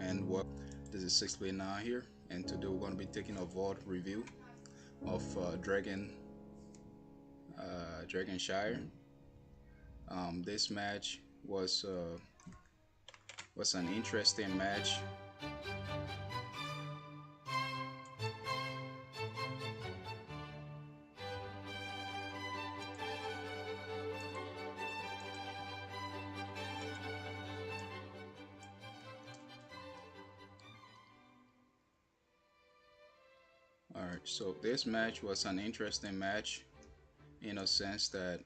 and what this is 6 play 9 here, and today we're going to be taking a Vod review of Dragon Shire. This match was an interesting match. Alright, so this match was an interesting match in a sense that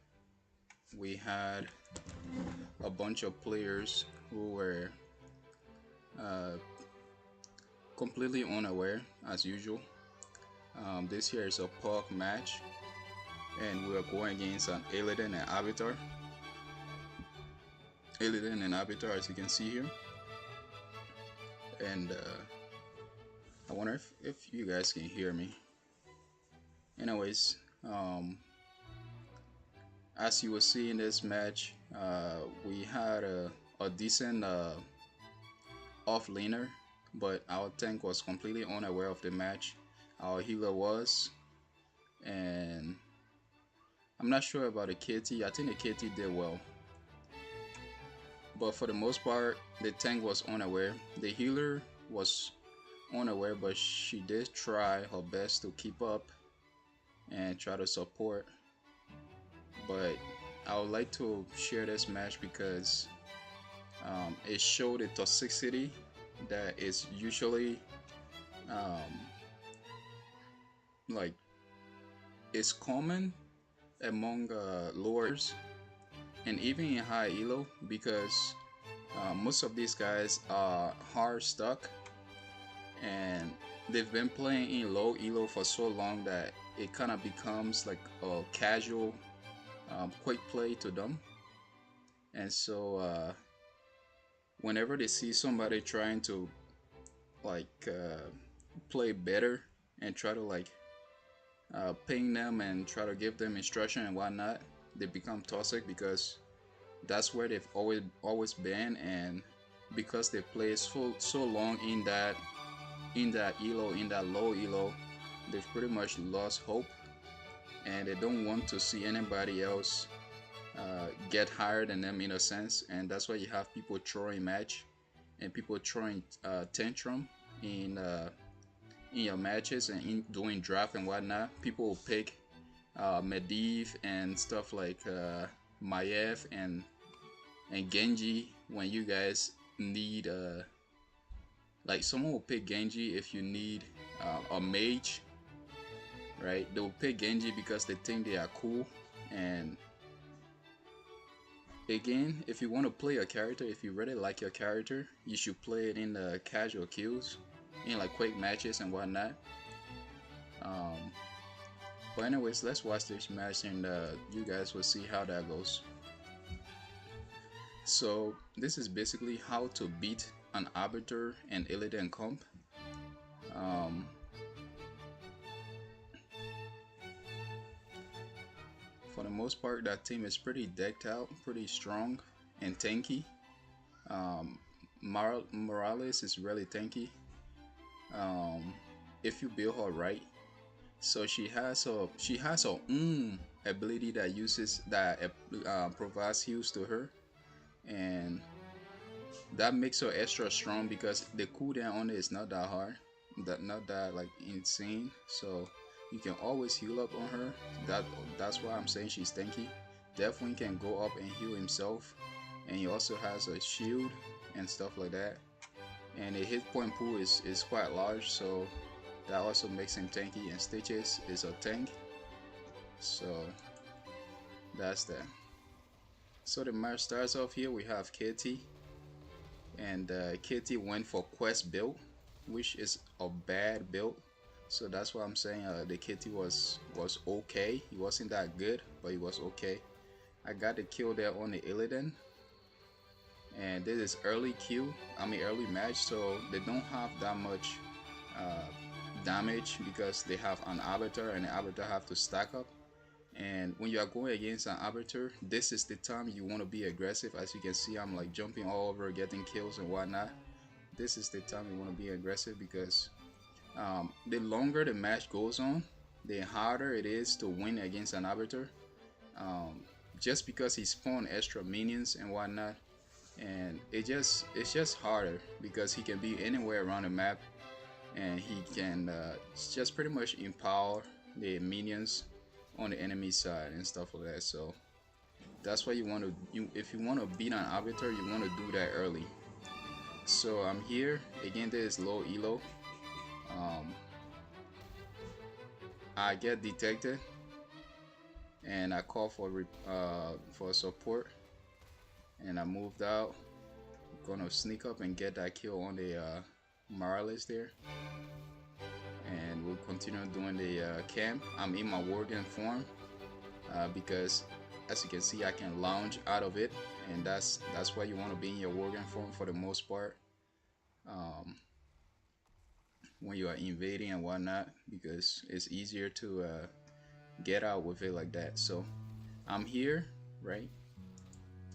we had a bunch of players who were uh, completely unaware as usual. This here is a park match, and we are going against an Illidan and Avatar. Illidan and Avatar, as you can see here, and I wonder if you guys can hear me. Anyways, as you will see in this match, we had a decent off laner, but our tank was completely unaware of the match. Our healer was, and I'm not sure about the KT. I think the KT did well, but for the most part, the tank was unaware. The healer was unaware, but she did try her best to keep up and try to support. But I would like to share this match because it showed the toxicity that is usually like it's common among lowers and even in high elo, because most of these guys are hard stuck and they've been playing in low elo for so long that it kind of becomes like a casual quick play to them. And so whenever they see somebody trying to like play better and try to like ping them and try to give them instruction and whatnot, they become toxic because that's where they've always been, and because they play so long in that elo, in that low elo, they've pretty much lost hope, and they don't want to see anybody else get higher than them in a sense. And that's why you have people throwing match and people throwing tantrum in your matches and in doing draft and whatnot. People will pick Medivh and stuff like Maiev and Genji when you guys need like someone will pick Genji if you need a mage, right? They will pick Genji because they think they are cool. And again, if you want to play a character, if you really like your character, you should play it in the casual queues, in like quick matches and whatnot. But anyways, let's watch this match and you guys will see how that goes. So this is basically how to beat an Arbiter and Illidan comp. For the most part, that team is pretty decked out, pretty strong and tanky. Morales is really tanky if you build her right. So she has her ability that provides heals to her, and that makes her extra strong because the cooldown on it is not that hard, not that like insane. So you can always heal up on her. That's why I'm saying she's tanky. Definitely can go up and heal himself, and he also has a shield and stuff like that. And the hit point pool is quite large, so that also makes him tanky. And Stitches is a tank, so that's that. So the match starts off here. We have KT, and KT went for quest build, which is a bad build. So that's why I'm saying the KT was okay. He wasn't that good, but he was okay. I got the kill there on the Illidan, and this is early match, so they don't have that much damage because they have an Arbiter, and the Arbiter have to stack up. And when you are going against an Arbiter, this is the time you want to be aggressive. As you can see, I'm like jumping all over, getting kills and whatnot. this is the time you want to be aggressive, because the longer the match goes on, the harder it is to win against an arbiter. Um, just because he spawned extra minions and whatnot, and it's just harder because he can be anywhere around the map, and he can just pretty much empower the minions on the enemy side and stuff like that. So that's why you want to, if you want to beat an arbiter, you want to do that early. So I'm here again. There is low elo. um, I get detected and I call for support, and I moved out. I'm gonna sneak up and get that kill on the Morales there, and we'll continue doing the camp. I'm in my working form because, as you can see, I can lounge out of it, and that's why you want to be in your working form for the most part when you are invading and whatnot, because it's easier to get out with it like that. So I'm here, right?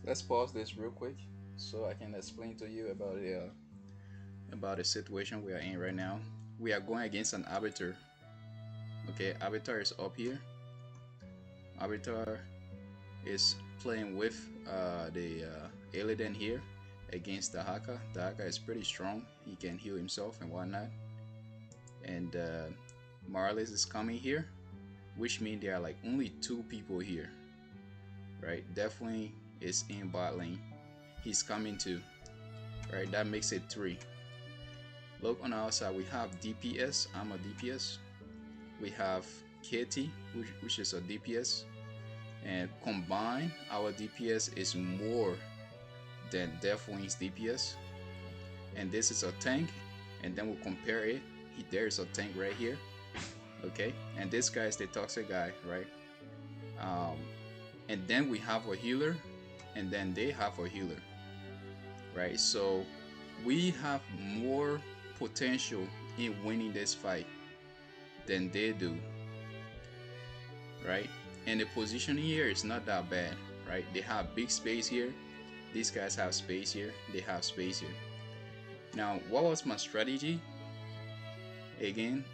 Let's pause this real quick so I can explain to you about the situation we are in right now. We are going against an arbiter. Okay, arbiter is up here. Arbiter is playing with the Illidan here against the Haka. The Haka is pretty strong. He can heal himself and whatnot. And Morales is coming here, which means there are like only 2 people here, right? Definitely is in bot lane. He's coming too, right? That makes it 3. Look on the outside, we have DPS. I'm a DPS. We have KT, which is a DPS, and combined our DPS is more than Deathwing's DPS. And this is a tank, and then we'll compare it. There's a tank right here, okay, and this guy is the toxic guy, right? And then we have a healer, and then they have a healer, right? So we have more potential in winning this fight than they do, right? And the positioning here is not that bad, right? They have big space here. These guys have space here. They have space here. Now, what was my strategy? Again,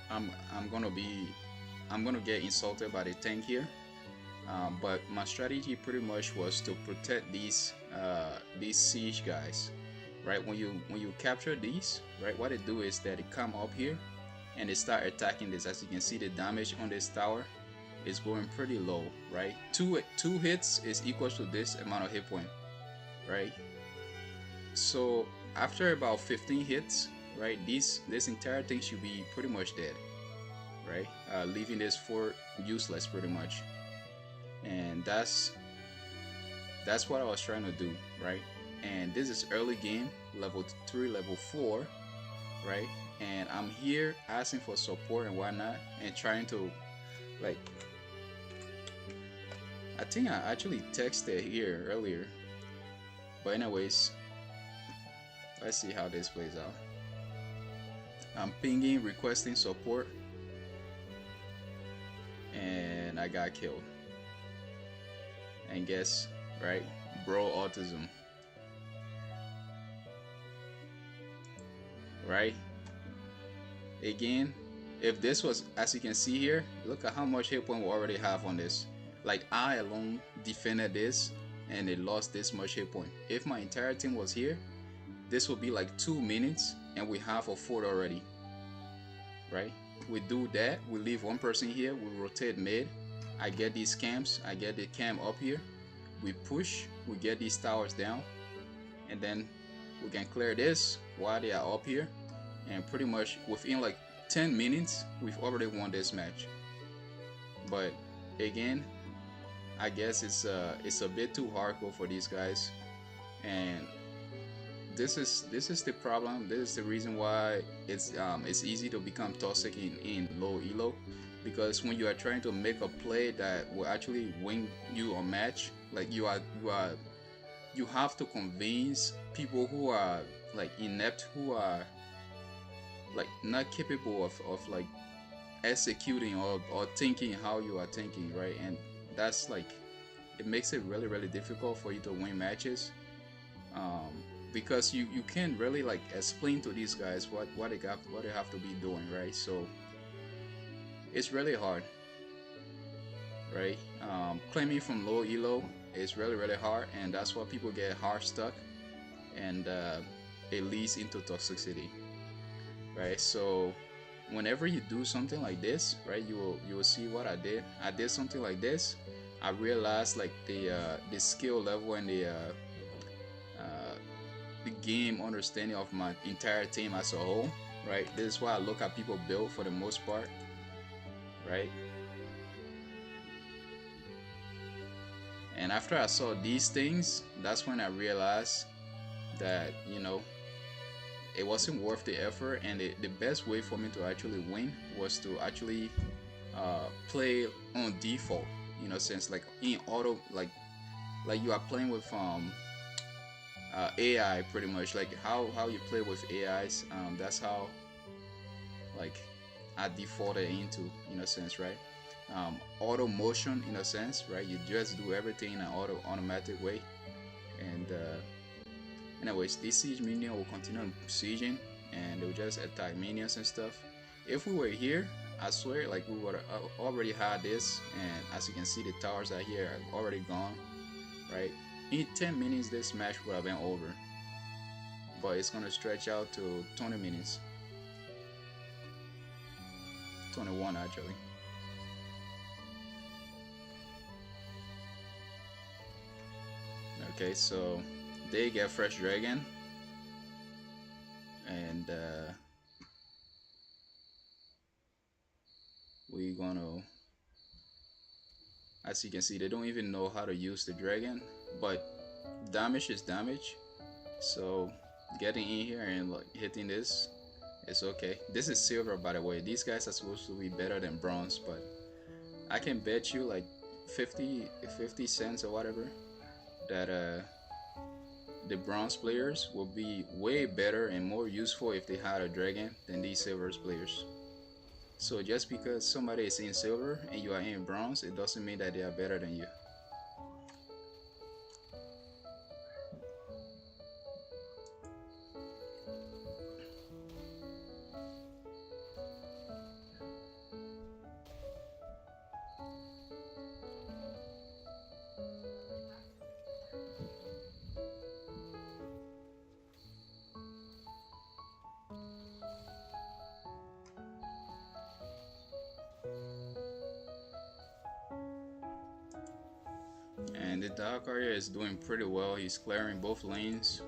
I'm gonna get insulted by the tank here, but my strategy pretty much was to protect these siege guys, right? When you capture these, right, what they do is that they come up here and they start attacking this. As you can see, the damage on this tower is going pretty low, right? Two hits is equal to this amount of hit point, right? So after about 15 hits, right, this entire thing should be pretty much dead, right? Leaving this fort useless pretty much. And that's what I was trying to do, right? And this is early game, level 3, level 4, right? And I'm here asking for support and whatnot, and trying to, like, I think I actually texted here earlier, but anyways, let's see how this plays out. I'm pinging, requesting support, and I got killed. And guess, right? Bro, autism. Right? Again, if this was, as you can see here, look at how much hit point we already have on this. Like, I alone defended this, and it lost this much hit point. If my entire team was here, this would be like 2 minutes, and we have a fort already, right? We do that, we leave one person here, we rotate mid, I get these camps, I get the camp up here, we push, we get these towers down, and then we can clear this while they are up here, and pretty much within like 10 minutes we've already won this match. But again, I guess it's a bit too hardcore for these guys, and this is the problem. This is the reason why it's easy to become toxic in low elo, because when you are trying to make a play that will actually win you a match, like you have to convince people who are like inept, who are like not capable of like executing or thinking how you are thinking, right? And that's like, it makes it really difficult for you to win matches. because you can't really like explain to these guys what they have to be doing, right? So it's really hard, right? Claiming from low elo is really hard, and that's why people get hard stuck, and it leads into toxicity, right? So whenever you do something like this, right, you will see what I did. I did something like this. I realized like the skill level and uh, the game understanding of my entire team as a whole, right? This is why I look at people build for the most part, right? And after I saw these things, that's when I realized that, it wasn't worth the effort, and the best way for me to actually win was to actually play on default, since like in auto, like you are playing with AI pretty much, like how you play with AIs. That's how like I defaulted into, in a sense, right? Auto motion, in a sense, right? You just do everything in an automatic way. And anyways, this siege minion will continue sieging, and they will just attack minions and stuff. If we were here, I swear, like we would already had this, and as you can see, the towers are here are already gone, right? In 10 minutes, this match would have been over, but it's gonna stretch out to 20 minutes, 21 actually. Okay, so they get fresh dragon, and we're gonna, as you can see, they don't even know how to use the dragon, but damage is damage. So getting in here and like hitting this is okay. This is silver, by the way. These guys are supposed to be better than bronze, but I can bet you like 50 cents or whatever that the bronze players will be way better and more useful if they had a dragon than these silver players. So just because somebody is in silver and you are in bronze, it doesn't mean that they are better than you. And the Dark Warrior is doing pretty well. He's clearing both lanes.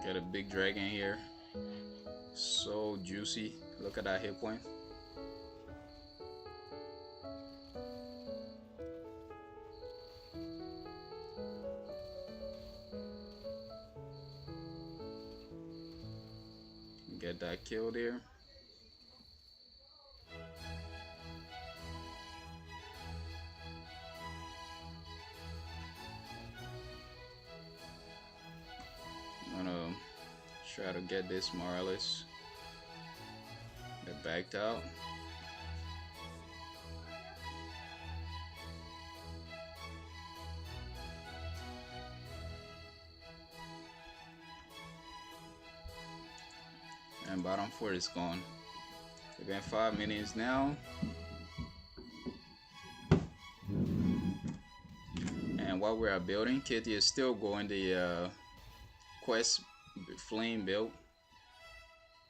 Get a big dragon here. So juicy. Look at that hit point. Get that kill there. I'm gonna try to get this Morales. They backed out. And bottom 4 is gone. It's been 5 minutes now. And while we are building, Kitty is still going the quest flame build.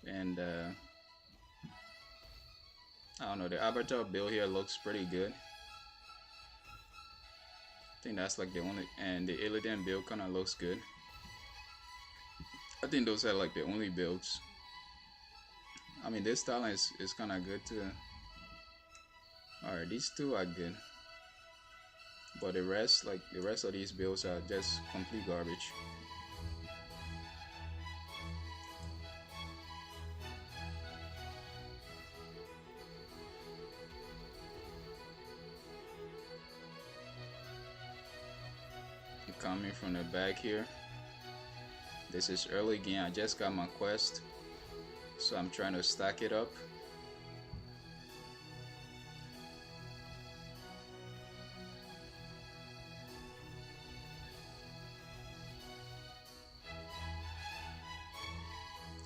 And I don't know, the avatar build here looks pretty good. I think that's like the only, and the Illidan build kind of looks good. I think those are like the only builds. I mean, this style is kind of good too. Alright, these two are good. But the rest, like the rest of these builds are just complete garbage. coming from the back here. This is early game. I just got my quest, so I'm trying to stack it up.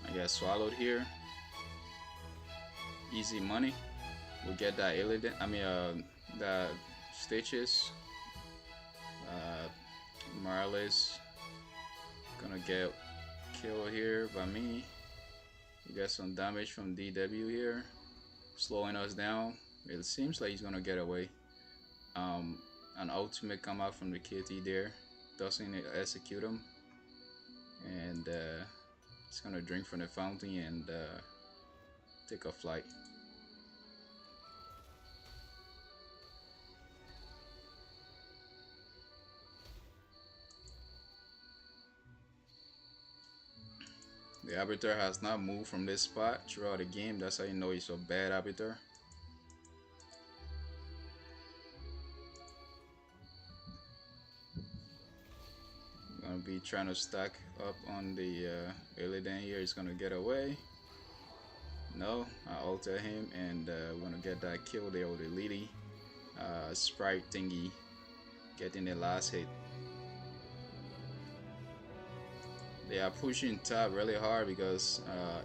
I got swallowed here. Easy money. We'll get that Illidan. The Stitches. Marlis gonna get killed here by me. We got some damage from DW here, slowing us down. It seems like he's gonna get away. An ultimate come out from the kitty there, doesn't execute him, and he's gonna drink from the fountain and take a flight. The arbiter has not moved from this spot throughout the game. That's how you know he's a bad arbiter. I'm gonna be trying to stack up on the Illidan here. He's gonna get away. No, I alter him, and we're gonna get that kill there with the Lily sprite thingy, getting the last hit. They are pushing top really hard because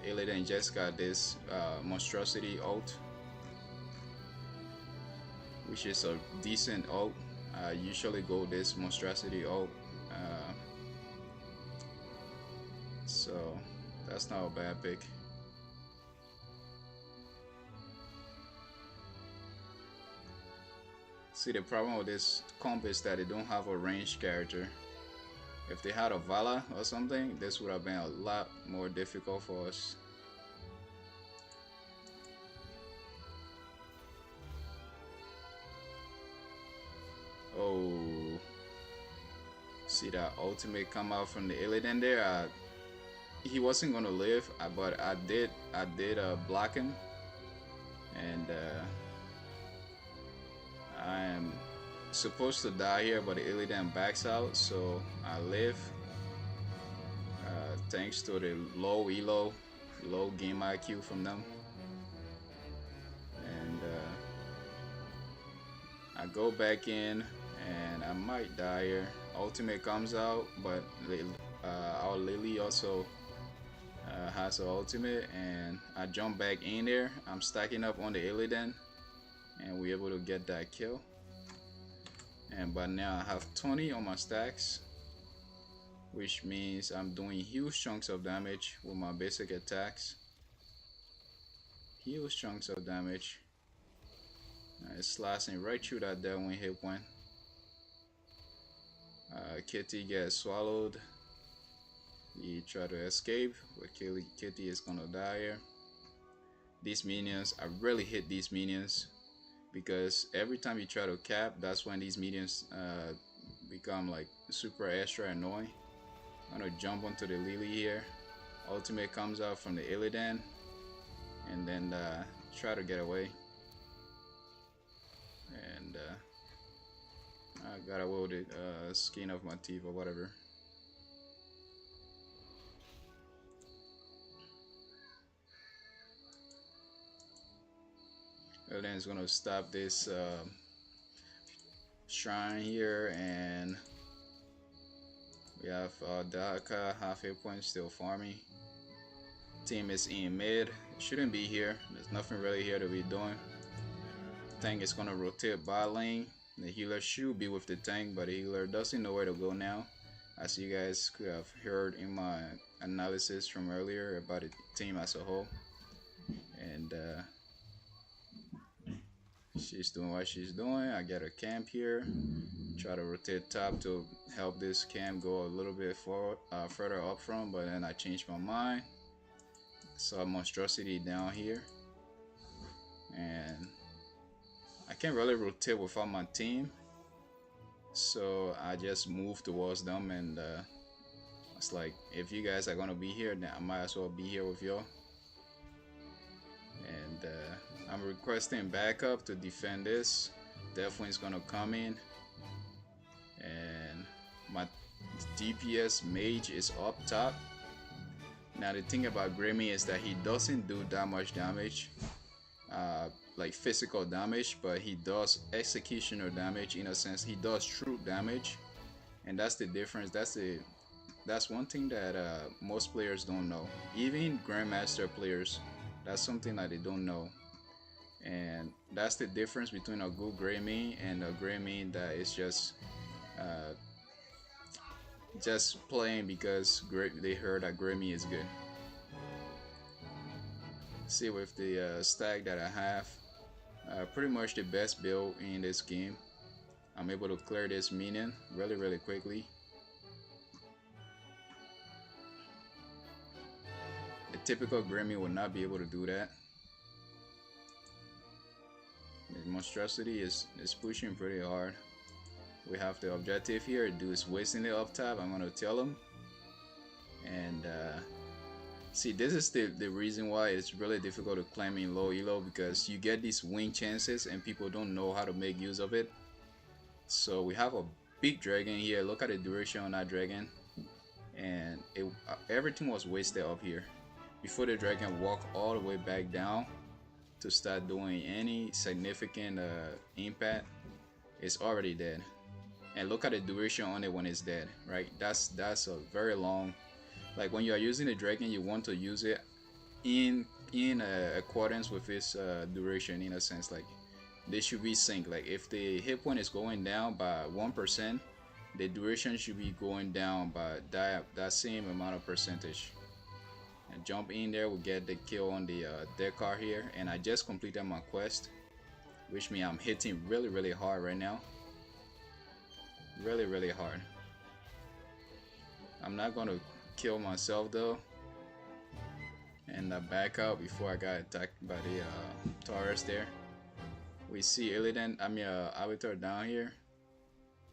Illidan just got this monstrosity ult, which is a decent ult. I usually go this monstrosity ult, so that's not a bad pick. See, the problem with this comp is that they don't have a ranged character. If they had a Vala or something, this would have been a lot more difficult for us. Oh, see that ultimate come out from the Illidan there. He wasn't gonna live, but I did block him, and I am supposed to die here, but the Illidan backs out, so I live. Thanks to the low elo, low game IQ from them. And I go back in, and I might die here. Ultimate comes out, but our Lily also has an ultimate, and I jump back in there. I'm stacking up on the Illidan, and we're able to get that kill. And by now I have 20 on my stacks, which means I'm doing huge chunks of damage with my basic attacks. Huge chunks of damage. It's slicing right through that dead when hit one. Kitty gets swallowed. He try to escape, but Kitty is gonna die here. These minions, I really hate these minions, because every time you try to cap, that's when these minions become like super extra annoying. I'm gonna jump onto the Lily here. Ultimate comes out from the Illidan, and then try to get away. And I got away with the skin of my teeth or whatever. Illidan is gonna stop this shrine here, and we have Daka half hit points still farming. Team is in mid. Shouldn't be here. There's nothing really here to be doing. Tank is gonna rotate bot lane. The healer should be with the tank, but the healer doesn't know where to go now, as you guys could have heard in my analysis from earlier about the team as a whole. And she's doing what she's doing. I get a camp here. Try to rotate top to help this camp go a little bit forward, further up front, but then I changed my mind. Saw monstrosity down here, and I can't really rotate without my team, so I just moved towards them, and it's like, if you guys are gonna be here, then I might as well be here with y'all. And I'm requesting backup to defend this. Definitely is gonna come in, and my DPS mage is up top. Now the thing about Graymane is that he doesn't do that much damage, like physical damage, but he does executioner damage. In a sense, he does true damage, and that's the difference. That's one thing that most players don't know. Even Grandmaster players, that's something that they don't know, and that's the difference between a good Graymane and a Graymane that is uh, just playing because they heard that Graymane is good. See, with the stack that I have, pretty much the best build in this game. I'm able to clear this minion really quickly. A typical Graymane would not be able to do that. The monstrosity is pushing pretty hard. We have the objective here. Dude is wasting it up top. I'm gonna tell him. And see, this is the reason why it's really difficult to claim in low elo, because you get these win chances and people don't know how to make use of it. So we have a big dragon here. Look at the duration on that dragon, and everything was wasted up here before the dragon walked all the way back down to start doing any significant impact. It's already dead. And look at the duration on it when it's dead, right? That's a very long. Like when you are using the dragon, you want to use it in accordance with its duration. In a sense, like they should be synced. Like if the hit point is going down by 1%, the duration should be going down by that same amount of percentage. And jump in there, we'll get the kill on the deck card here, and I just completed my quest, which means I'm hitting really hard right now. Really hard. I'm not gonna kill myself though, and I back out before I got attacked by the Taurus there. We see Illidan, Avatar down here,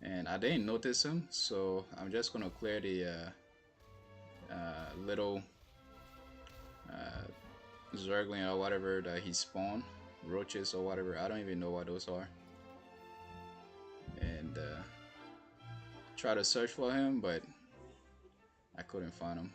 and I didn't notice him, so I'm just gonna clear the little Zergling or whatever that he spawned, roaches or whatever. I don't even know what those are, and try to search for him, but I couldn't find him.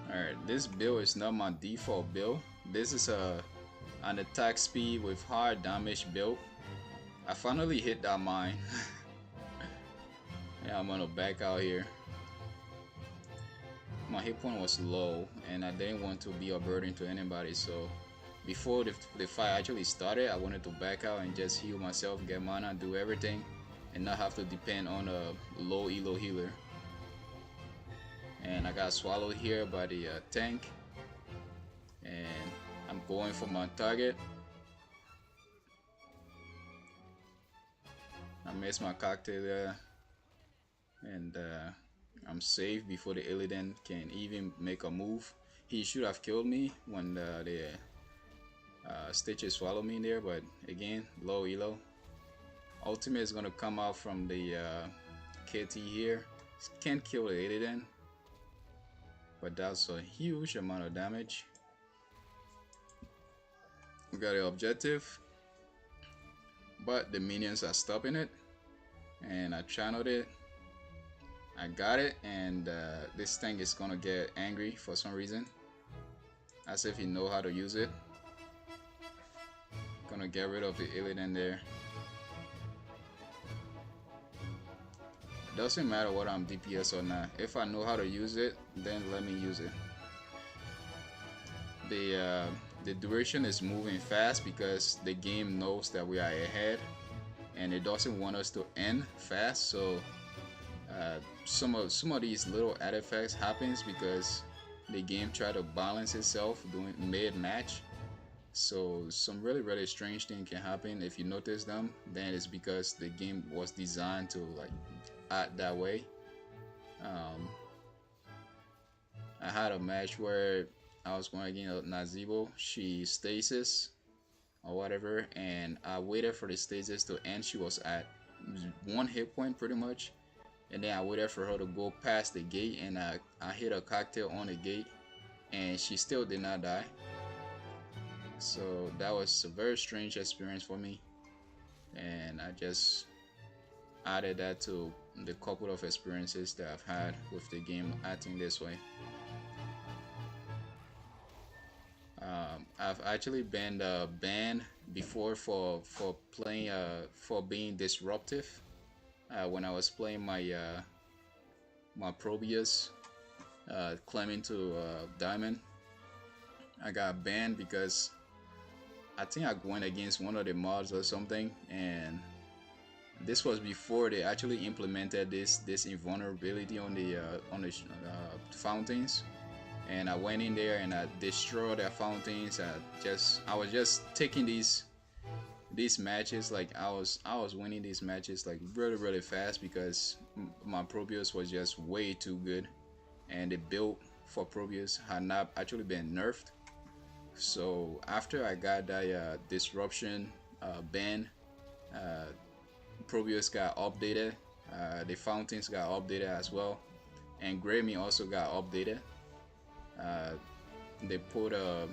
Alright, this build is not my default build. This is an attack speed with hard damage build. I finally hit that mine. Yeah, I'm gonna back out here. My hit point was low and I didn't want to be a burden to anybody, so before the fight actually started, I wanted to back out and just heal myself, get mana, do everything, and not have to depend on a low elo healer. And I got swallowed here by the tank, and I'm going for my target. I missed my cocktail there, and I'm safe before the Illidan can even make a move. He should have killed me when the Stitches swallowed me there, but again, low elo. Ultimate is gonna come out from the KT here. Can't kill the Illidan, but that's a huge amount of damage. We got the objective, but the minions are stopping it, and I channeled it. I got it, and this thing is gonna get angry for some reason, as if he know how to use it. Gonna get rid of the Illidan there. It doesn't matter what I'm DPS or not. If I know how to use it, then let me use it. The duration is moving fast because the game knows that we are ahead, and it doesn't want us to end fast. So some of these little artifacts happens because the game try to balance itself doing mid-match. So some really strange thing can happen. If you notice them, then it's because the game was designed to like act that way. I had a match where I was going against Nazeebo. She stasis, or whatever, and I waited for the stages to end. She was at 1 hit point pretty much, and then I waited for her to go past the gate, and I hit a cocktail on the gate, and she still did not die. So that was a very strange experience for me, and I just added that to the couple of experiences that I've had with the game acting this way. I've actually been banned before for playing for being disruptive. When I was playing my Probius, climbing to Diamond, I got banned because I think I went against one of the mods or something, and this was before they actually implemented this invulnerability on the fountains. And I went in there and I destroyed their fountains. I was just taking these matches, like I was winning these matches like really fast because my Probius was just way too good, and the build for Probius had not actually been nerfed. So after I got that disruption ban, Probius got updated, the fountains got updated as well, and Graymane also got updated. They put a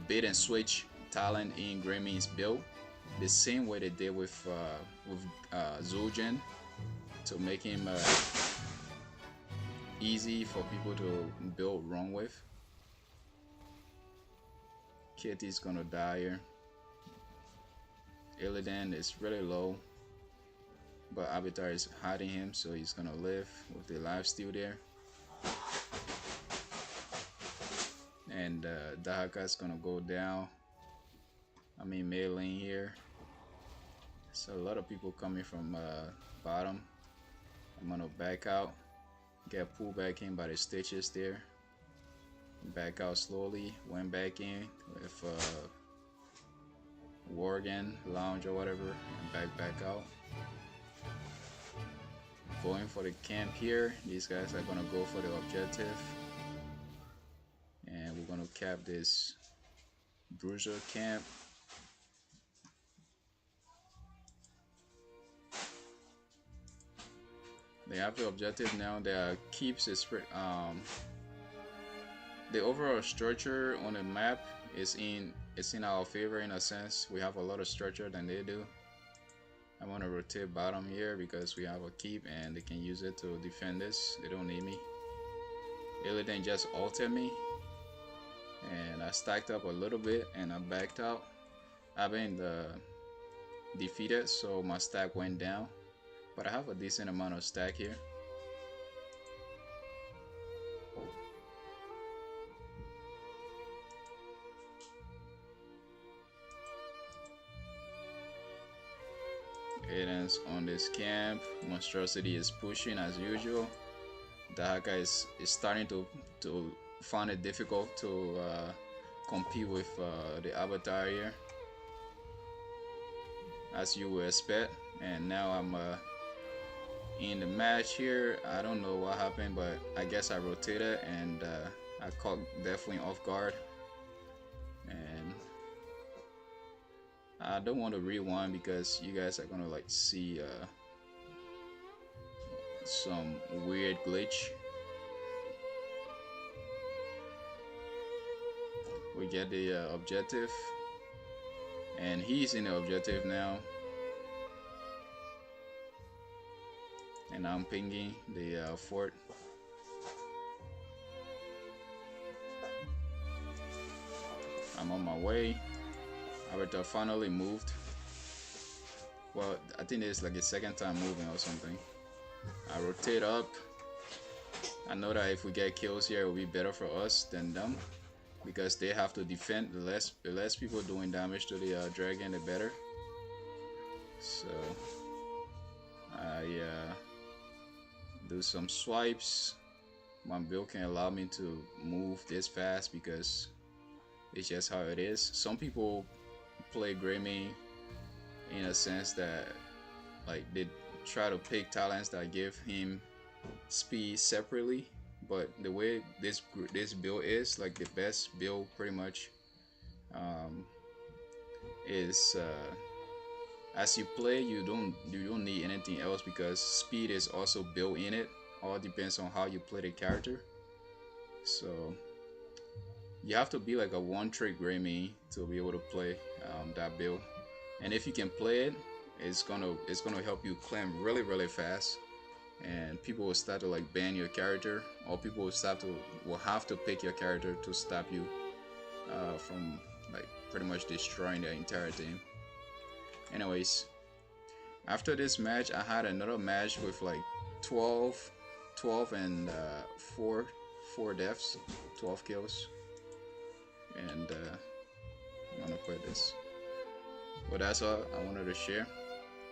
bait and switch talent in Graymane's build, the same way they did with Zul'jin, to make him easy for people to build wrong with. Kitty's gonna die here. Illidan is really low, but Avatar is hiding him, so he's gonna live with the lifesteal there. And Dahaka's gonna go down. I mean, mid lane here. So a lot of people coming from bottom. I'm gonna back out, get pulled back in by the stitches there. Back out slowly, went back in with Worgen, Lounge or whatever, and back out. Going for the camp here. These guys are gonna go for the objective. And we're gonna cap this Bruiser camp. They have the objective now that keeps its the overall structure on the map is in our favor in a sense. We have a lot of structure than they do. I want to rotate bottom here because we have a keep and they can use it to defend this. They don't need me. Illidan just ulted me, and I stacked up a little bit and I backed out. I've been defeated, so my stack went down, but I have a decent amount of stack here. Aiden's on this camp. Monstrosity is pushing as usual. Dahaka is starting to find it difficult to compete with the Avatar here, as you would expect. And now I'm in the match here. I don't know what happened, but I guess I rotated and I caught definitely off guard. And I don't want to rewind because you guys are gonna like see some weird glitch. We get the objective, and he's in the objective now, and I'm pinging the fort. I'm on my way. Avatar finally moved. Well, I think it's like a second time moving or something. I rotate up. I know that if we get kills here, it will be better for us than them, because they have to defend. The less people doing damage to the dragon, the better. So I do some swipes. My build can allow me to move this fast because it's just how it is. Some people play Graymane in a sense that like they try to pick talents that give him speed separately, but the way this build is like the best build pretty much, is as you play, you don't need anything else because speed is also built in it. All depends on how you play the character. So you have to be like a one-trick Greymane to be able to play that build. And if you can play it, it's gonna help you climb really fast. And people will start to like ban your character, or people will have to pick your character to stop you from like pretty much destroying the entire team. Anyways, after this match, I had another match with like 12, 12 and 4 deaths, 12 kills, and I'm gonna quit this. But that's all I wanted to share,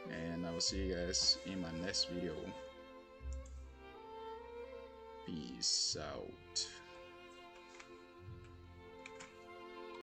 and I will see you guys in my next video. Peace out.